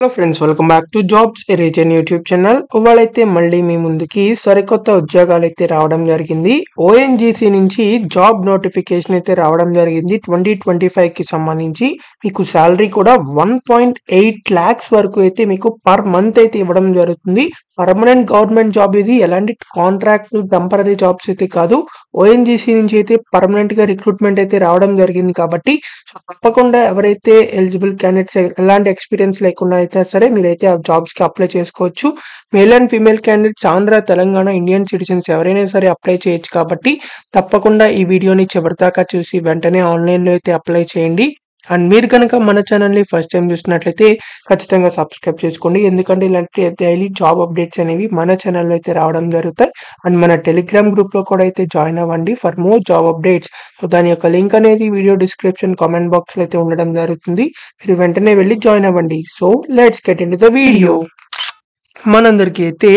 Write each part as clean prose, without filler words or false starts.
Hello friends, welcome back to jobs region YouTube channel. ఇవాళైతే మళ్ళీ మీ ముందుకి సరికొత్త ఉద్యోగాలు అయితే రావడం జరిగింది. ఓఎన్జీసీ నుంచి జాబ్ నోటిఫికేషన్ అయితే రావడం జరిగింది. 2025కి సంబంధించి మీకు శాలరీ కూడా 1.8 lakhs వరకు అయితే మీకు పర్ మంత్ అయితే ఇవ్వడం జరుగుతుంది. పర్మనెంట్ గవర్నమెంట్ జాబ్ ఇది. ఎలాంటి కాంట్రాక్ట్ టెంపరీ జాబ్స్ అయితే కాదు. ఓఎన్జీసీ నుంచి అయితే పర్మనెంట్ గా రిక్రూట్మెంట్ అయితే రావడం జరిగింది కాబట్టి సో తప్పకుండా ఎవరైతే ఎలిజిబుల్ క్యాండిడేట్స్ ఎలాంటి ఎక్స్పీరియన్స్ లేకుండా అయితే సరే మీరైతే ఆ జాబ్స్ కి అప్లై చేసుకోవచ్చు. Male and female candidates Andhra, Telangana, Indian citizens ఎవరైనా సరే అప్లై చేయొచ్చు కాబట్టి తప్పకుండా ఈ వీడియోని చివరిదాకా చూసి వెంటనే ఆన్లైన్ లో అయితే అప్లై చేయండి. అండ్ మీరు కనుక మన ఛానల్ని ఫస్ట్ టైం చూసినట్లయితే ఖచ్చితంగా సబ్స్క్రైబ్ చేసుకోండి. ఎందుకంటే ఇలాంటి డైలీ జాబ్ అప్డేట్స్ అనేవి మన ఛానల్లో అయితే రావడం జరుగుతాయి. అండ్ మన టెలిగ్రామ్ గ్రూప్ లో కూడా అయితే జాయిన్ అవ్వండి for more job updates. So దాని యొక్క లింక్ అనేది వీడియో డిస్క్రిప్షన్ కామెంట్ బాక్స్ లో అయితే ఉండడం జరుగుతుంది. మీరు వెంటనే వెళ్ళి జాయిన్ అవ్వండి. So let's get in to the video. మనందరికీ అయితే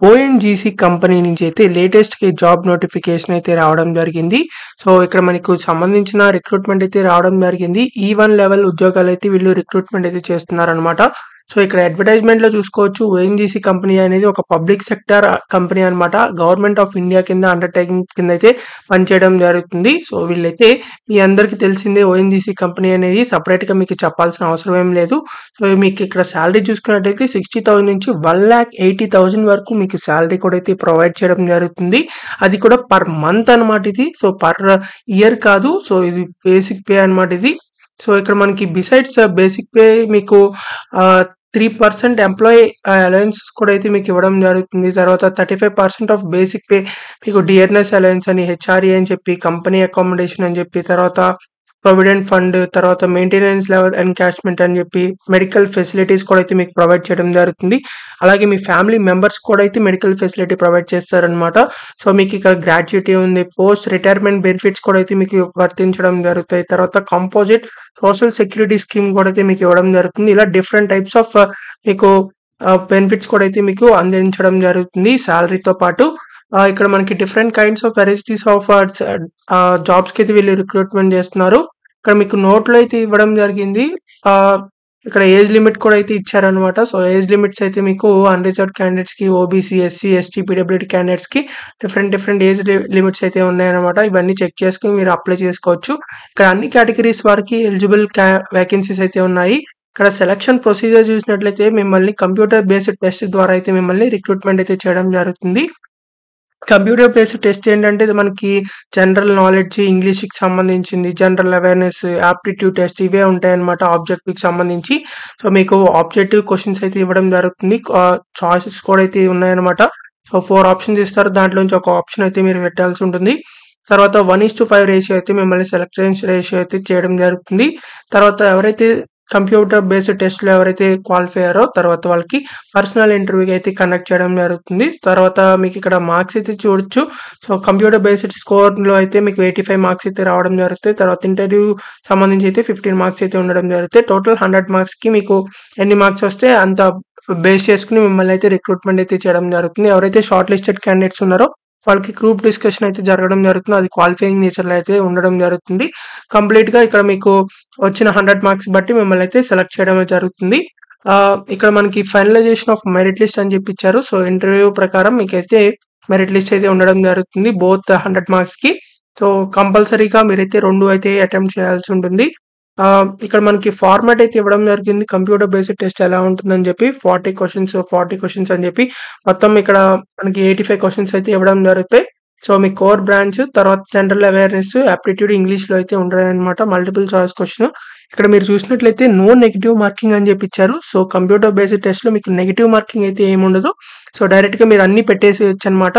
ఓఎన్జీసీ కంపెనీ నుంచి అయితే లేటెస్ట్ కి జాబ్ నోటిఫికేషన్ అయితే రావడం జరిగింది. సో ఇక్కడ మనకు సంబంధించిన రిక్రూట్మెంట్ అయితే రావడం జరిగింది. E1 లెవెల్ ఉద్యోగాలు అయితే వీళ్ళు రిక్రూట్మెంట్ అయితే చేస్తున్నారు అనమాట. సో ఇక్కడ అడ్వర్టైజ్మెంట్ లో చూసుకోవచ్చు, ఓఎన్జీసీ కంపెనీ అనేది ఒక పబ్లిక్ సెక్టర్ కంపెనీ అనమాట. గవర్నమెంట్ ఆఫ్ ఇండియా కింద అండర్టేకింగ్ కింద అయితే పనిచేయడం జరుగుతుంది. సో వీళ్ళైతే మీ అందరికీ తెలిసిందే, ఓఎన్జీసీ కంపెనీ అనేది సపరేట్ గా మీకు చెప్పాల్సిన అవసరం ఏం లేదు. సో మీకు ఇక్కడ శాలరీ చూసుకున్నట్టయితే 60,000 నుంచి 1,80,000 వరకు మీకు శాలరీ కూడా అయితే ప్రొవైడ్ చేయడం జరుగుతుంది. అది కూడా పర్ మంత్ అనమాట ఇది. సో పర్ ఇయర్ కాదు. సో ఇది బేసిక్ పే అనమాట ఇది. సో ఇక్కడ మనకి బిసైడ్స్ బేసిక్ పే మీకు 3% ఎంప్లాయీ అలయన్స్ కూడా అయితే మీకు ఇవ్వడం జరుగుతుంది. తర్వాత 35% ఆఫ్ బేసిక్ పే మీకు డియర్నెస్ అలయన్స్ అని, హెచ్ఆర్ఏ అని చెప్పి, కంపెనీ అకామిడేషన్ అని చెప్పి, తర్వాత ప్రొవిడెంట్ ఫండ్, తర్వాత మెయింటెనెన్స్ లెవెల్ ఎన్కాష్మెంట్ అని చెప్పి, మెడికల్ ఫెసిలిటీస్ కూడా అయితే మీకు ప్రొవైడ్ చేయడం జరుగుతుంది. అలాగే మీ ఫ్యామిలీ మెంబర్స్ కూడా అయితే మెడికల్ ఫెసిలిటీ ప్రొవైడ్ చేస్తారనమాట. సో మీకు ఇక్కడ గ్రాట్యుటీ ఉంది, పోస్ట్ రిటైర్మెంట్ బెనిఫిట్స్ కూడా అయితే మీకు వర్తించడం జరుగుతాయి. తర్వాత కంపోజిట్ సోషల్ సెక్యూరిటీ స్కీమ్ కూడా అయితే మీకు ఇవ్వడం జరుగుతుంది. ఇలా డిఫరెంట్ టైప్స్ ఆఫ్ మీకు బెనిఫిట్స్ కూడా అయితే మీకు అందించడం జరుగుతుంది శాలరీతో పాటు. ఇక్కడ మనకి different kinds of varieties of jobs కి అయితే వీళ్ళు రిక్రూట్మెంట్ చేస్తున్నారు. ఇక్కడ మీకు నోట్లో అయితే ఇవ్వడం జరిగింది. ఇక్కడ ఏజ్ లిమిట్ కూడా అయితే ఇచ్చారనమాట. సో ఏజ్ లిమిట్స్ అయితే మీకు అన్రిజర్వ్డ్ క్యాండిడేట్స్ కి, OBC, SC, ST, PWD candidates కి డిఫరెంట్ ఏజ్ లిమిట్స్ అయితే ఉన్నాయన్నమాట. ఇవన్నీ చెక్ చేసుకుని మీరు అప్లై చేసుకోవచ్చు. ఇక్కడ అన్ని కేటగిరీస్ వారికి ఎలిజిబుల్ వేకెన్సీస్ అయితే ఉన్నాయి. ఇక్కడ సెలక్షన్ ప్రొసీజర్ చూసినట్లయితే మిమ్మల్ని కంప్యూటర్ బేస్డ్ టెస్ట్ ద్వారా అయితే మిమ్మల్ని రిక్రూట్మెంట్ అయితే చేయడం జరుగుతుంది. కంప్యూటర్ బేస్డ్ టెస్ట్ ఏంటంటే ఇది మనకి జనరల్ నాలెడ్జ్, ఇంగ్లీష్ కి సంబంధించింది, జనరల్ అవేర్నెస్, ఆప్టిట్యూడ్ టెస్ట్ ఇవే ఉంటాయి అనమాట ఆబ్జెక్టివ్ కి సంబంధించి. సో మీకు ఆబ్జెక్టివ్ క్వశ్చన్స్ అయితే ఇవ్వడం జరుగుతుంది. చాయిసెస్ కూడా అయితే ఉన్నాయన్నమాట. సో 4 ఆప్షన్స్ ఇస్తారు. దాంట్లోంచి ఒక ఆప్షన్ అయితే మీరు పెట్టాల్సి ఉంటుంది. తర్వాత 1:5 రేషియో అయితే మిమ్మల్ని సెలక్షన్ రేషియో అయితే చేయడం జరుగుతుంది. తర్వాత ఎవరైతే కంప్యూటర్ బేస్డ్ టెస్ట్ లో ఎవరైతే క్వాలిఫై అయ్యారో తర్వాత వాళ్ళకి పర్సనల్ ఇంటర్వ్యూ అయితే కండక్ట్ చేయడం జరుగుతుంది. తర్వాత మీకు ఇక్కడ మార్క్స్ అయితే చూడొచ్చు. సో కంప్యూటర్ బేస్డ్ స్కోర్ లో అయితే మీకు 85 మార్క్స్ అయితే రావడం జరుగుతాయి. తర్వాత ఇంటర్వ్యూ సంబంధించి అయితే 15 మార్క్స్ అయితే ఉండడం జరుగుతాయి. టోటల్ 100 మార్క్స్ కి మీకు ఎన్ని మార్క్స్ వస్తే అంత బేస్ చేసుకుని మిమ్మల్ని అయితే రిక్రూట్మెంట్ అయితే చేయడం జరుగుతుంది. ఎవరైతే షార్ట్ లిస్టెడ్ క్యాండిడేట్స్ ఉన్నారో వాళ్ళకి గ్రూప్ డిస్కషన్ అయితే జరగడం జరుగుతుంది. అది క్వాలిఫైయింగ్ నేచర్ లో అయితే ఉండడం జరుగుతుంది. కంప్లీట్ గా ఇక్కడ మీకు వచ్చిన 100 మార్క్స్ బట్టి మిమ్మల్ని అయితే సెలెక్ట్ చేయడం జరుగుతుంది. ఇక్కడ మనకి ఫైనలైజేషన్ ఆఫ్ మెరిట్ లిస్ట్ అని చెప్పి ఇచ్చారు. సో ఇంటర్వ్యూ ప్రకారం మీకైతే మెరిట్ లిస్ట్ అయితే ఉండడం జరుగుతుంది బోత్ 100 మార్క్స్ కి. సో కంపల్సరీగా మీరైతే 2 అయితే అటెంప్ట్ చేయాల్సి ఉంటుంది. ఇక్కడ మనకి ఫార్మాట్ అయితే ఇవ్వడం జరిగింది. కంప్యూటర్ బేస్డ్ టెస్ట్ ఎలా ఉంటుందని చెప్పి 40 క్వశ్చన్స్ అని చెప్పి మొత్తం ఇక్కడ మనకి 85 క్వశ్చన్స్ అయితే ఇవ్వడం జరుగుతాయి. సో మీ కోర్ బ్రాంచ్, తర్వాత జనరల్ అవేర్నెస్, ఆప్టిట్యూడ్ ఇంగ్లీష్ లో అయితే ఉంటాయి అనమాట. Multiple choice question. ఇక్కడ మీరు చూసినట్లయితే నో నెగిటివ్ మార్కింగ్ అని చెప్పి ఇచ్చారు. సో కంప్యూటర్ బేస్డ్ టెస్ట్ లో మీకు నెగిటివ్ మార్కింగ్ అయితే ఏమి ఉండదు. సో డైరెక్ట్ గా మీరు అన్ని పెట్టేసేయచ్చు అనమాట.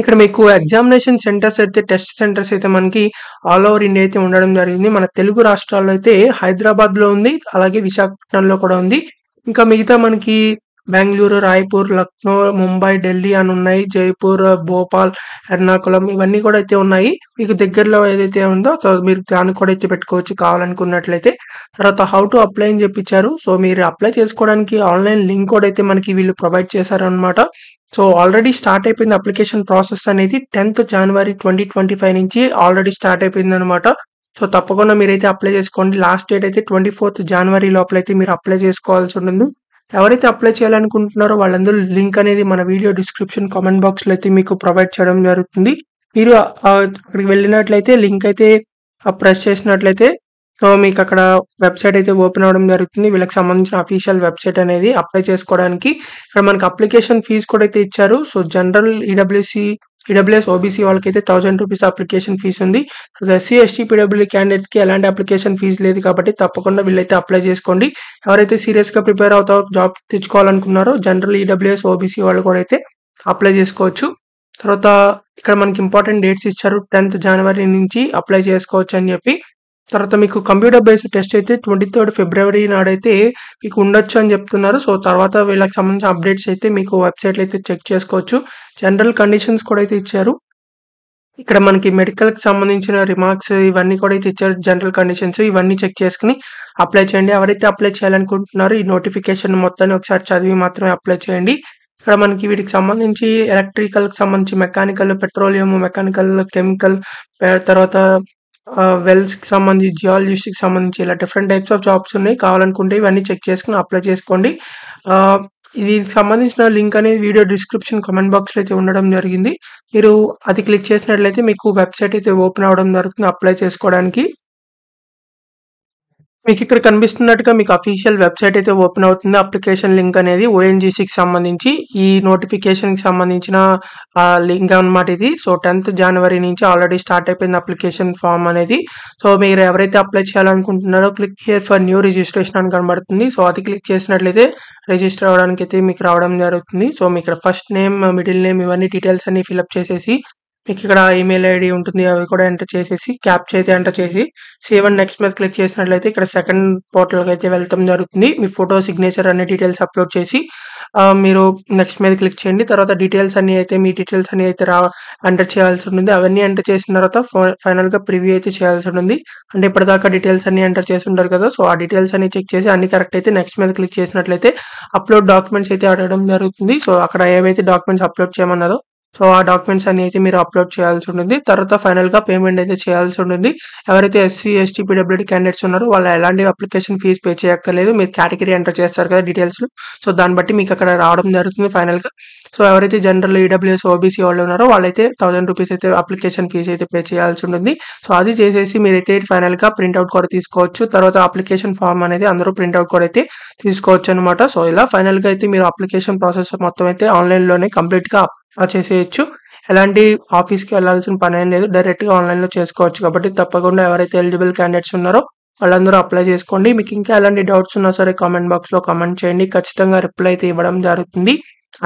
ఇక్కడ మీకు ఎగ్జామినేషన్ సెంటర్స్ అయితే, టెస్ట్ సెంటర్స్ అయితే మనకి ఆల్ ఓవర్ ఇండియా అయితే ఉండడం జరిగింది. మన తెలుగు రాష్ట్రాల్లో అయితే హైదరాబాద్ లో ఉంది, అలాగే విశాఖపట్నంలో కూడా ఉంది. ఇంకా మిగతా మనకి బెంగళూరు, రాయ్పూర్, లక్నో, ముంబై, ఢిల్లీ అని ఉన్నాయి. జైపూర్, భోపాల్, ఎర్నాకుళం ఇవన్నీ కూడా అయితే ఉన్నాయి. మీకు దగ్గరలో ఏదైతే ఉందో సో మీరు దాన్ని కూడా అయితే పెట్టుకోవచ్చు కావాలనుకున్నట్లయితే. తర్వాత హౌ టు అప్లై అని చెప్పించారు. సో మీరు అప్లై చేసుకోవడానికి ఆన్లైన్ లింక్ కూడా అయితే మనకి వీళ్ళు ప్రొవైడ్ చేశారనమాట. సో ఆల్రెడీ స్టార్ట్ అయిపోయింది అప్లికేషన్ ప్రాసెస్ అనేది 10th January 2025 నుంచి ఆల్రెడీ స్టార్ట్ అయిపోయింది అనమాట. సో తప్పకుండా మీరైతే అప్లై చేసుకోండి. లాస్ట్ డేట్ అయితే 24th జనవరి లోపలైతే మీరు అప్లై చేసుకోవాల్సి ఉంటుంది. ఎవరైతే అప్లై చేయాలనుకుంటున్నారో వాళ్ళందరూ లింక్ అనేది మన వీడియో డిస్క్రిప్షన్ కామెంట్ బాక్స్లో అయితే మీకు ప్రొవైడ్ చేయడం జరుగుతుంది. మీరు అక్కడికి వెళ్ళినట్లయితే లింక్ అయితే ప్రెస్ చేసినట్లయితే సో మీకు అక్కడ వెబ్సైట్ అయితే ఓపెన్ అవ్వడం జరుగుతుంది. వీళ్ళకి సంబంధించిన అఫీషియల్ వెబ్సైట్ అనేది అప్లై చేసుకోవడానికి. ఇక్కడ మనకి అప్లికేషన్ ఫీజు కూడా అయితే ఇచ్చారు. సో జనరల్ ఈడబ్ల్యూఎస్ ఓబీసీ వాళ్ళకైతే 1000 రూపీస్ అప్లికేషన్ ఫీజు ఉంది. సో ఎస్సీ ఎస్టీ పీడబ్ల్యూడీ క్యాండిడేట్స్కి ఎలాంటి అప్లికేషన్ ఫీజు లేదు కాబట్టి తప్పకుండా వీళ్ళైతే అప్లై చేసుకోండి. ఎవరైతే సీరియస్గా ప్రిపేర్ అవుతారో జాబ్ తెచ్చుకోవాలనుకున్నారో జనరల్ ఈడబ్ల్యూఎస్ ఓబీసీ వాళ్ళు కూడా అయితే అప్లై చేసుకోవచ్చు. తర్వాత ఇక్కడ మనకి ఇంపార్టెంట్ డేట్స్ ఇచ్చారు. 10th జనవరి నుంచి అప్లై చేసుకోవచ్చు అని చెప్పి. తర్వాత మీకు కంప్యూటర్ బేస్డ్ టెస్ట్ అయితే 23rd ఫిబ్రవరి నాడైతే మీకు ఉండొచ్చు అని చెప్తున్నారు. సో తర్వాత వీళ్ళకి సంబంధించిన అప్డేట్స్ అయితే మీకు వెబ్సైట్లో అయితే చెక్ చేసుకోవచ్చు. జనరల్ కండిషన్స్ కూడా అయితే ఇచ్చారు. ఇక్కడ మనకి మెడికల్కి సంబంధించిన రిమార్క్స్ ఇవన్నీ కూడా అయితే ఇచ్చారు. జనరల్ కండిషన్స్ ఇవన్నీ చెక్ చేసుకుని అప్లై చేయండి. ఎవరైతే అప్లై చేయాలనుకుంటున్నారో ఈ నోటిఫికేషన్ మొత్తాన్ని ఒకసారి చదివి మాత్రమే అప్లై చేయండి. ఇక్కడ మనకి వీటికి సంబంధించి ఎలక్ట్రికల్కి సంబంధించి మెకానికల్, పెట్రోలియం, మెకానికల్, కెమికల్, తర్వాత వెల్స్కి సంబంధించి, జియాలజిస్ట్కి సంబంధించి ఇలా డిఫరెంట్ టైప్స్ ఆఫ్ జాబ్స్ ఉన్నాయి. కావాలనుకుంటే ఇవన్నీ చెక్ చేసుకుని అప్లై చేసుకోండి. దీనికి సంబంధించిన లింక్ అనేది వీడియో డిస్క్రిప్షన్ కామెంట్ బాక్స్లో అయితే ఉండడం జరిగింది. మీరు అది క్లిక్ చేసినట్లయితే మీకు వెబ్సైట్ అయితే ఓపెన్ అవ్వడం జరుగుతుంది అప్లై చేసుకోవడానికి. మీకు ఇక్కడ కనిపిస్తున్నట్టుగా మీకు అఫీషియల్ వెబ్సైట్ అయితే ఓపెన్ అవుతుంది. అప్లికేషన్ లింక్ అనేది ఓఎన్జీసీకి సంబంధించి ఈ నోటిఫికేషన్కి సంబంధించిన లింక్ అనమాట ఇది. సో 10th జనవరి నుంచి ఆల్రెడీ స్టార్ట్ అయిపోయింది అప్లికేషన్ ఫామ్ అనేది. సో మీరు ఎవరైతే అప్లై చేయాలనుకుంటున్నారో click here for new registration అని కనబడుతుంది. సో అది క్లిక్ చేసినట్లయితే రిజిస్టర్ అవ్వడానికి అయితే మీకు రావడం జరుగుతుంది. సో మీ ఇక్కడ ఫస్ట్ నేమ్, మిడిల్ నేమ్ ఇవన్నీ డీటెయిల్స్ అన్ని ఫిల్అప్ చేసేసి మీకు ఇక్కడ ఈమెయిల్ ఐడి ఉంటుంది. అవి కూడా ఎంటర్ చేసేసి క్యాప్చా అయితే ఎంటర్ చేసి సేవ్ అండ్ నెక్స్ట్ మీద క్లిక్ చేసినట్లయితే ఇక్కడ సెకండ్ పోర్టల్కి అయితే వెళ్తాం జరుగుతుంది. మీ ఫోటో, సిగ్నేచర్ అన్ని డీటెయిల్స్ అప్లోడ్ చేసి మీరు నెక్స్ట్ మీద క్లిక్ చేయండి. తర్వాత డీటెయిల్స్ అన్ని అయితే మీ డీటెయిల్స్ అన్ని అయితే ఎంటర్ చేయాల్సి ఉంటుంది. అవన్నీ ఎంటర్ చేసిన తర్వాత ఫైనల్గా ప్రివ్యూ అయితే చేయాల్సి ఉంటుంది. అంటే ఇప్పటిదాకా డీటెయిల్స్ అన్ని ఎంటర్ చేసి ఉంటారు కదా. సో ఆ డీటెయిల్స్ అన్ని చెక్ చేసి అన్ని కరెక్ట్ అయితే నెక్స్ట్ మీద క్లిక్ చేసినట్లయితే అప్లోడ్ డాక్యుమెంట్స్ అయితే అడగడం జరుగుతుంది. సో అక్కడ ఏవైతే డాక్యుమెంట్స్ అప్లోడ్ చేయమన్నారో సో ఆ డాక్యుమెంట్స్ అన్ని అయితే మీరు అప్లోడ్ చేయాల్సి ఉంటుంది. తర్వాత ఫైనల్గా పేమెంట్ అయితే చేయాల్సి ఉంటుంది. ఎవరైతే ఎస్సీ ఎస్టీ పీడబ్ల్యూడీ క్యాండిడేట్స్ ఉన్నారో వాళ్ళు ఎలాంటి అప్లికేషన్ ఫీజు పే చేయక్కర్లేదు. మీరు కేటగిరీ ఎంటర్ చేస్తారు కదా డీటెయిల్స్. సో దాన్ని బట్టి మీకు అక్కడ రావడం జరుగుతుంది ఫైనల్గా. సో ఎవరైతే జనరల్ ఈడబ్ల్యూఎస్ ఓబీసీ వాళ్ళు ఉన్నారో వాళ్ళైతే 1000 రూపీస్ అయితే అప్లికేషన్ ఫీజు అయితే పే చేయాల్సి ఉంటుంది. సో అది చేసేసి మీరైతే ఫైనల్గా ప్రింట్అవుట్ కూడా తీసుకోవచ్చు. తర్వాత అప్లికేషన్ ఫామ్ అనేది అందరూ ప్రింట్అవుట్ కూడా అయితే తీసుకోవచ్చు అనమాట. సో ఇలా ఫైనల్గా అయితే మీరు అప్లికేషన్ ప్రాసెస్ మొత్తం అయితే ఆన్లైన్లోనే కంప్లీట్గా చేసేయచ్చు. ఎలాంటి ఆఫీస్కి వెళ్ళాల్సిన పని ఏం లేదు. డైరెక్ట్గా ఆన్లైన్లో చేసుకోవచ్చు. కాబట్టి తప్పకుండా ఎవరైతే ఎలిజిబుల్ క్యాండిడేట్స్ ఉన్నారో వాళ్ళందరూ అప్లై చేసుకోండి. మీకు ఇంకా ఎలాంటి డౌట్స్ ఉన్నా సరే కామెంట్ బాక్స్లో కామెంట్ చేయండి. ఖచ్చితంగా రిప్లై అయితే ఇవ్వడం జరుగుతుంది.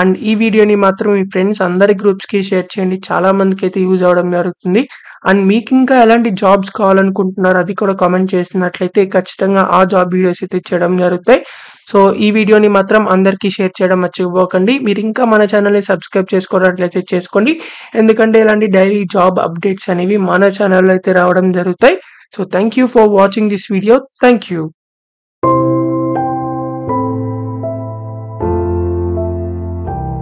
అండ్ ఈ వీడియోని మాత్రం మీ ఫ్రెండ్స్ అందరి గ్రూప్స్కి షేర్ చేయండి. చాలా మందికి అయితే యూజ్ అవ్వడం జరుగుతుంది. అండ్ మీకు ఇంకా ఎలాంటి జాబ్స్ కావాలనుకుంటున్నారు అది కూడా కామెంట్ చేసినట్లయితే ఖచ్చితంగా ఆ జాబ్ వీడియోస్ అయితే చేయడం జరుగుతాయి. సో ఈ వీడియోని మాత్రం అందరికీ షేర్ చేయడం మర్చిపోకండి. మీరు ఇంకా మన ఛానల్ని సబ్స్క్రైబ్ చేసుకోవట్లయితే చేసుకోండి. ఎందుకంటే ఇలాంటి డైలీ జాబ్ అప్డేట్స్ అనేవి మన ఛానల్లో అయితే రావడం జరుగుతాయి. So thank you for watching this video. Thank you.